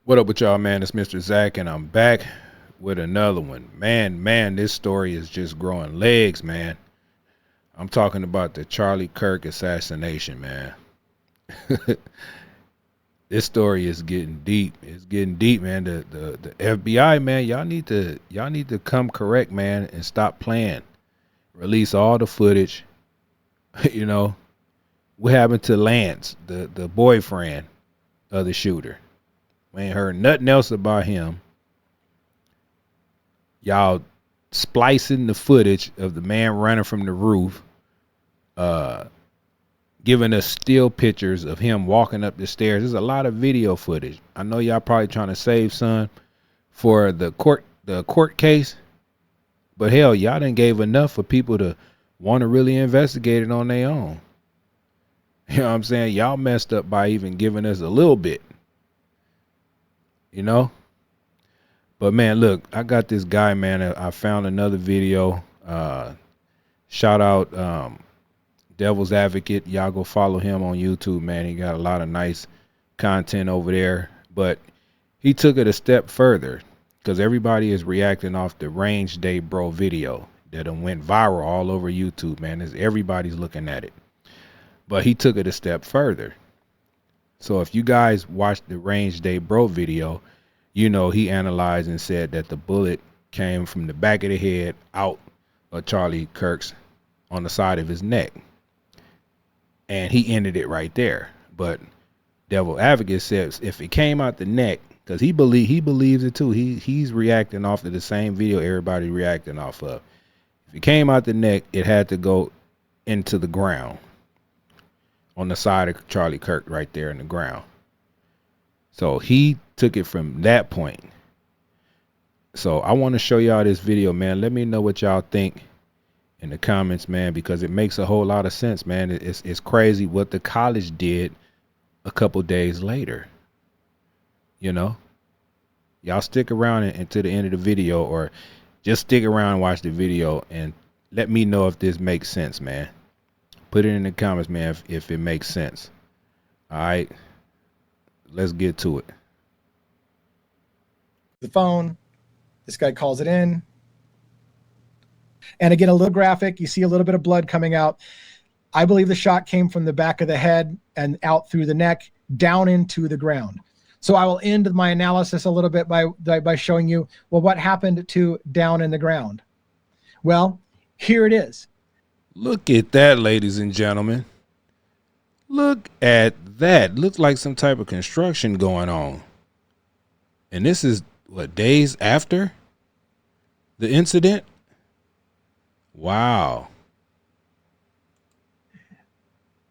What up with y'all, man? It's Mr. Zach, and I'm back with another one. Man, this story is just growing legs, man. I'm talking about the Charlie Kirk assassination, man. This story is getting deep. It's getting deep, man. The FBI, man, y'all need to come correct, man, and stop playing. Release all the footage. you know what happened to Lance, the boyfriend of the shooter? We ain't heard nothing else about him. Y'all splicing the footage of the man running from the roof, uh, giving us still pictures of him walking up the stairs. There's a lot of video footage. I know y'all probably trying to save some for the court case, but hell, y'all done gave enough for people to want to really investigate it on their own. You know what I'm saying? Y'all messed up by even giving us a little bit, you know? But man, look, I got this guy, man. I found another video. Shout out Devil's Advocate. Y'all go follow him on YouTube, man. He got a lot of nice content over there. But he took it a step further because everybody is reacting off the Range Day Bro video that done went viral all over YouTube, man. Everybody's looking at it. But he took it a step further. So if you guys watched the Range Day Bro video, you know he analyzed and said that the bullet came from the back of the head out of Charlie Kirk's on the side of his neck. And he ended it right there. But Devil Advocate says if it came out the neck, because he believes it too. He's reacting off of the same video everybody reacting off of. If it came out the neck, it had to go into the ground on the side of Charlie Kirk right there in the ground. So he took it from that point. So I want to show y'all this video, man. Let me know what y'all think in the comments, man, because it makes a whole lot of sense, man. It's crazy what the college did a couple days later. You know, y'all stick around until the end of the video, or just stick around and watch the video and let me know if this makes sense, man. Put it in the comments, man, if it makes sense. All right, let's get to it. The phone, this guy calls it in. And again, a little graphic, you see a little bit of blood coming out. I believe the shot came from the back of the head and out through the neck, down into the ground. So I will end my analysis a little bit by showing you, well, what happened to down in the ground? Well, here it is. Look at that, ladies and gentlemen. Look at that. Looks like some type of construction going on. And this is, what, days after the incident? Wow.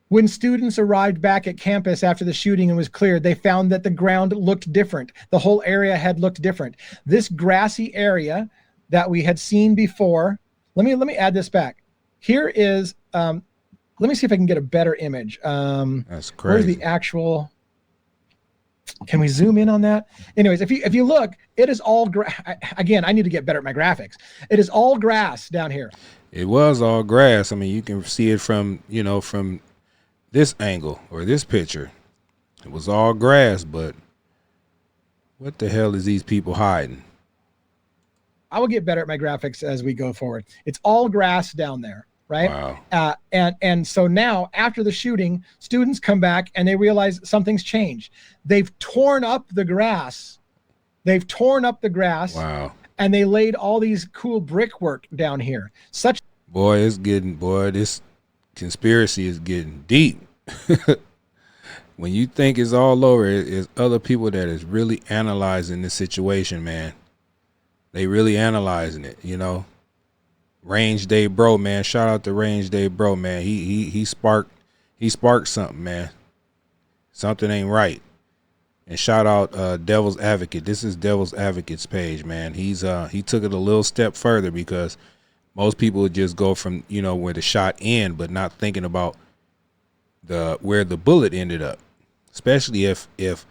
When students arrived back at campus after the shooting and was cleared, they found that the ground looked different. The whole area had looked different. This grassy area that we had seen before, let me add this back. Here is, let me see if I can get a better image. That's crazy. Where's the actual, can we zoom in on that? Anyways, if you look, it is all, again, I need to get better at my graphics. It is all grass down here. It was all grass. I mean, you can see it from, from this angle or this picture. It was all grass, but what the hell is these people hiding? I will get better at my graphics as we go forward. It's all grass down there, right? Wow. And so now after the shooting, students come back and they realize something's changed. They've torn up the grass. Wow. And they laid all these cool brickwork down here. This conspiracy is getting deep. When you think it's all over, it's other people that is really analyzing the situation, man. They really analyzing it, Range Day Bro, man. Shout out to Range Day Bro, man. He sparked something, man. Something ain't right. And shout out Devil's Advocate. This is Devil's Advocate's page, man. He took it a little step further because most people would just go from, where the shot ended, but not thinking about where the bullet ended up. Especially if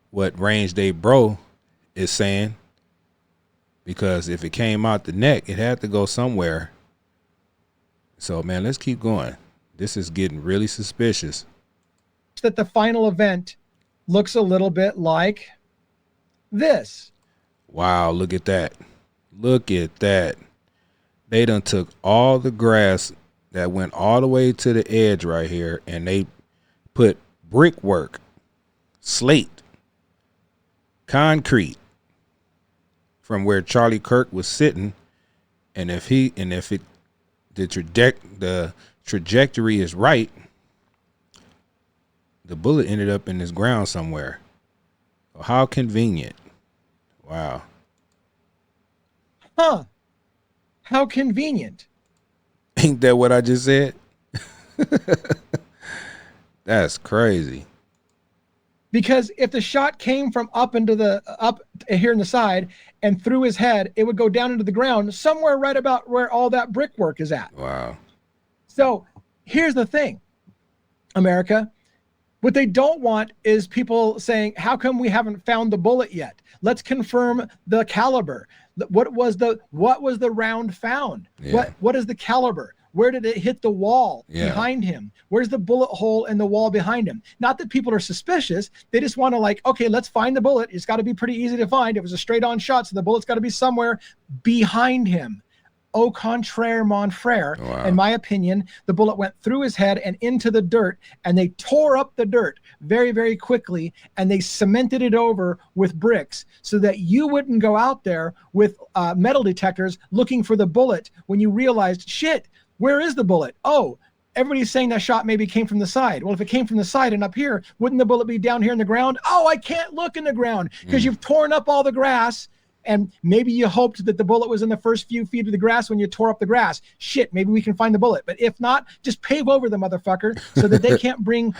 what Range Day Bro is saying, because if it came out the neck, it had to go somewhere. So, man, let's keep going. This is getting really suspicious. That the final event looks a little bit like this. Wow, look at that. Look at that. They done took all the grass that went all the way to the edge right here, and they put brickwork, slate, concrete from where Charlie Kirk was sitting. And if the trajectory is right, the bullet ended up in this ground somewhere. How convenient. Wow. Huh. How convenient. Ain't that what I just said? That's crazy. Because if the shot came from up here in the side and through his head, it would go down into the ground somewhere right about where all that brickwork is at. Wow. So here's the thing, America. What they don't want is people saying, how come we haven't found the bullet yet? Let's confirm the caliber. What was the round found? Yeah. What is the caliber? Where did it hit the wall behind him? Where's the bullet hole in the wall behind him? Not that people are suspicious. They just want to okay, let's find the bullet. It's got to be pretty easy to find. It was a straight on shot, so the bullet's got to be somewhere behind him. Au contraire, mon frere. Wow. In my opinion, the bullet went through his head and into the dirt, and they tore up the dirt very, very quickly, and they cemented it over with bricks so that you wouldn't go out there with metal detectors looking for the bullet when you realized, shit, where is the bullet? Oh, everybody's saying that shot maybe came from the side. Well, if it came from the side and up here, wouldn't the bullet be down here in the ground? Oh, I can't look in the ground because you've torn up all the grass. And maybe you hoped that the bullet was in the first few feet of the grass when you tore up the grass. Shit, maybe we can find the bullet. But if not, just pave over the motherfucker so that they can't bring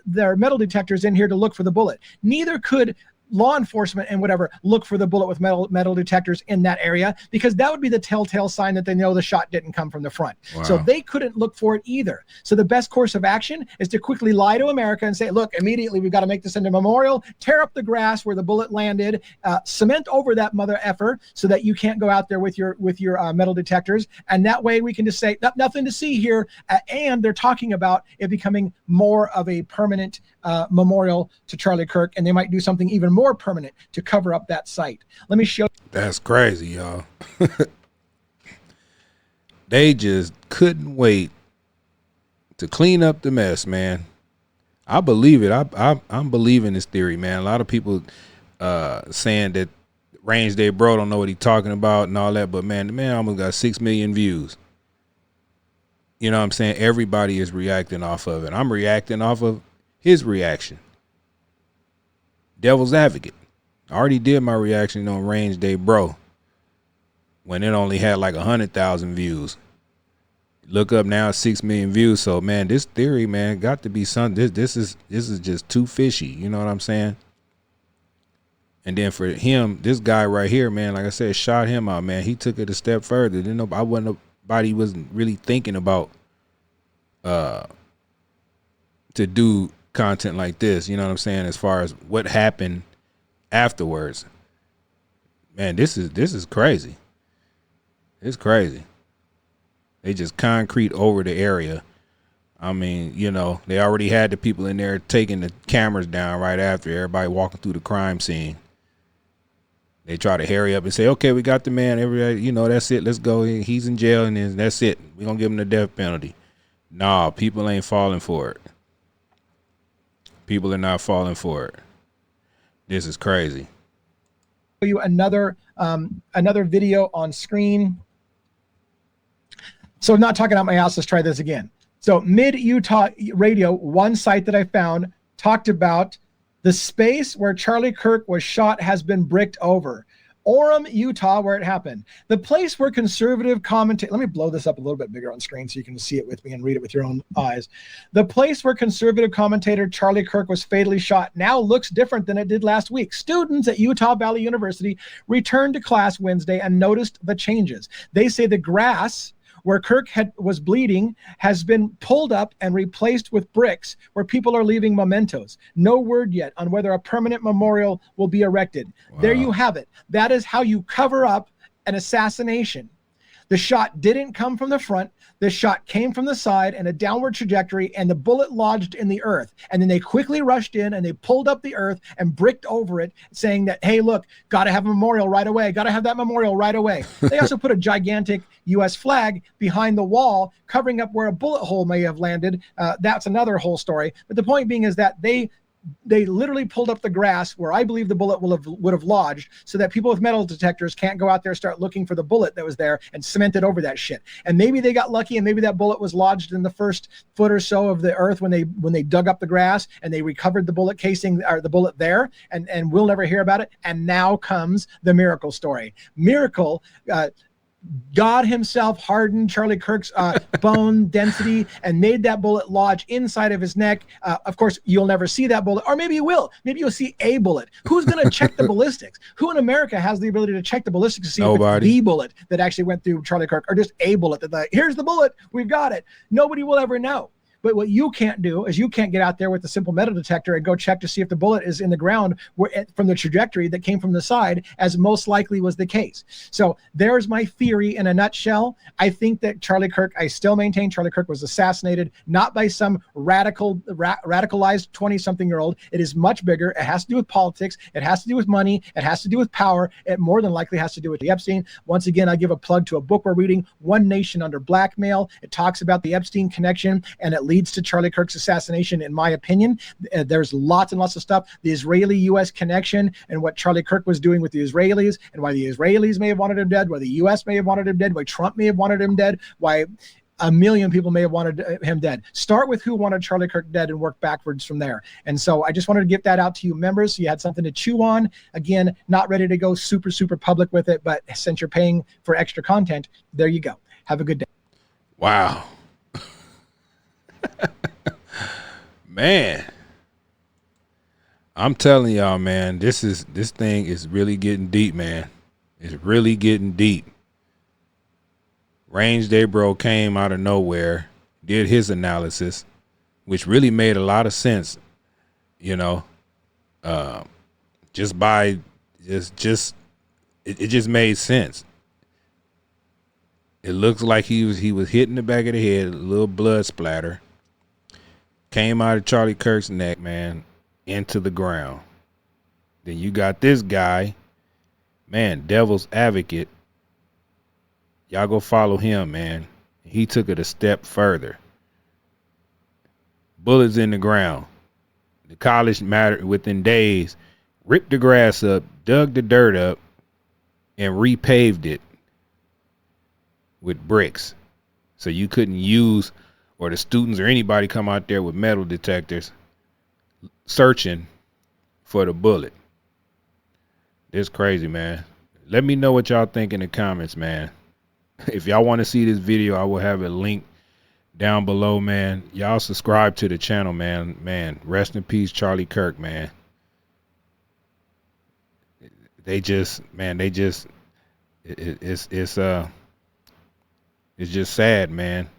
their metal detectors in here to look for the bullet. Neither could law enforcement and whatever look for the bullet with metal detectors in that area, because that would be the telltale sign that they know the shot didn't come from the front. Wow. So they couldn't look for it either. So the best course of action is to quickly lie to America and say, look, immediately we've got to make this into a memorial, tear up the grass where the bullet landed, cement over that mother effer so that you can't go out there with your metal detectors. And that way we can just say nothing to see here. And they're talking about it becoming more of a permanent memorial to Charlie Kirk, and they might do something even more permanent to cover up that site. Let me show you. That's crazy, y'all. They just couldn't wait to clean up the mess, man. I believe it. I'm believing this theory, man. A lot of people saying that Range Day Bro don't know what he's talking about and all that, but man, the man almost got 6 million views. You know what I'm saying? Everybody is reacting off of it. I'm reacting off of his reaction. Devil's advocate. I already did my reaction on Range Day Bro when it only had like 100,000 views. Look up now, 6 million views. So man, this theory, man, got to be something. This is just too fishy. You know what I'm saying? And then for him, this guy right here, man, like I said, shot him out, man. He took it a step further. Nobody wasn't really thinking about to do content like this, you know what I'm saying, as far as what happened afterwards. Man, this is crazy. It's crazy. They just concrete over the area. I mean, you know, they already had the people in there taking the cameras down right after, everybody walking through the crime scene. They try to hurry up and say, okay, we got the man, everybody, you know, that's it, let's go. He's in jail and then that's it. We're gonna give him the death penalty. Nah, people ain't falling for it. People are not falling for it. This is crazy. You another video on screen. So I'm not talking out my ass. Let's try this again. So Mid Utah Radio, one site that I found, talked about the space where Charlie Kirk was shot has been bricked over. Orem, Utah, where it happened. The place where conservative commentators, let me blow this up a little bit bigger on screen so you can see it with me and read it with your own eyes. The place where conservative commentator Charlie Kirk was fatally shot now looks different than it did last week. Students at Utah Valley University returned to class Wednesday and noticed the changes. They say the grass where Kirk was bleeding has been pulled up and replaced with bricks where people are leaving mementos. No word yet on whether a permanent memorial will be erected. Wow. There you have it. That is how you cover up an assassination. The shot didn't come from the front. The shot came from the side and a downward trajectory, and the bullet lodged in the earth. And then they quickly rushed in and they pulled up the earth and bricked over it, saying that, hey, look, got to have a memorial right away. Got to have that memorial right away. They also put a gigantic U.S. flag behind the wall, covering up where a bullet hole may have landed. That's another whole story. But the point being is that they literally pulled up the grass where I believe the bullet would have lodged, so that people with metal detectors can't go out there, start looking for the bullet that was there and cement it over that shit. And maybe they got lucky, and maybe that bullet was lodged in the first foot or so of the earth when they dug up the grass and they recovered the bullet casing, or the bullet there, and we'll never hear about it. And now comes the miracle story. Miracle, God himself hardened Charlie Kirk's bone density and made that bullet lodge inside of his neck. Of course, you'll never see that bullet, or maybe you will. Maybe you'll see a bullet. Who's going to check the ballistics? Who in America has the ability to check the ballistics to see if it's the bullet that actually went through Charlie Kirk, or just a bullet that, like, here's the bullet, we've got it? Nobody will ever know. But what you can't do is you can't get out there with a simple metal detector and go check to see if the bullet is in the ground from the trajectory that came from the side, as most likely was the case. So there's my theory in a nutshell. I think that I still maintain Charlie Kirk was assassinated, not by some radicalized 20-something-year-old. It is much bigger. It has to do with politics. It has to do with money. It has to do with power. It more than likely has to do with the Epstein. Once again, I give a plug to a book we're reading, One Nation Under Blackmail. It talks about the Epstein connection, and it leads to Charlie Kirk's assassination, in my opinion. There's lots and lots of stuff. The Israeli-U.S. connection and what Charlie Kirk was doing with the Israelis, and why the Israelis may have wanted him dead, why the U.S. may have wanted him dead, why Trump may have wanted him dead, why a million people may have wanted him dead. Start with who wanted Charlie Kirk dead and work backwards from there. And so I just wanted to get that out to you members, so you had something to chew on. Again, not ready to go super, super public with it, but since you're paying for extra content, there you go. Have a good day. Wow. Man, I'm telling y'all, man, this thing is really getting deep, man. It's really getting deep. Range Day Bro came out of nowhere, did his analysis, which really made a lot of sense, you know. It just made sense. It looks like he was hit in the back of the head, a little blood splatter. Came out of Charlie Kirk's neck, man, into the ground. Then you got this guy, man, Devil's Advocate. Y'all go follow him, man. He took it a step further. Bullets in the ground. The college matter within days, ripped the grass up, dug the dirt up, and repaved it with bricks. So you couldn't use, or the students or anybody come out there with metal detectors searching for the bullet. It's crazy, man. Let me know what y'all think in the comments, man. If y'all want to see this video, I will have a link down below, man. Y'all subscribe to the channel, man. Man, rest in peace, Charlie Kirk, man. It's just sad, man.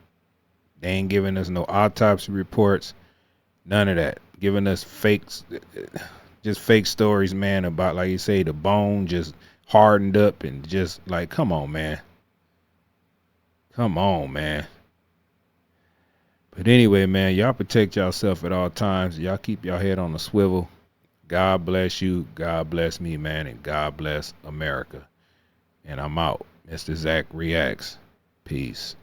They ain't giving us no autopsy reports, none of that. Giving us just fake stories, man, about, like you say, the bone just hardened up, and just like, come on, man. Come on, man. But anyway, man, y'all protect yourself at all times. Y'all keep your head on the swivel. God bless you. God bless me, man. And God bless America. And I'm out. Mr. Zach Reacts. Peace.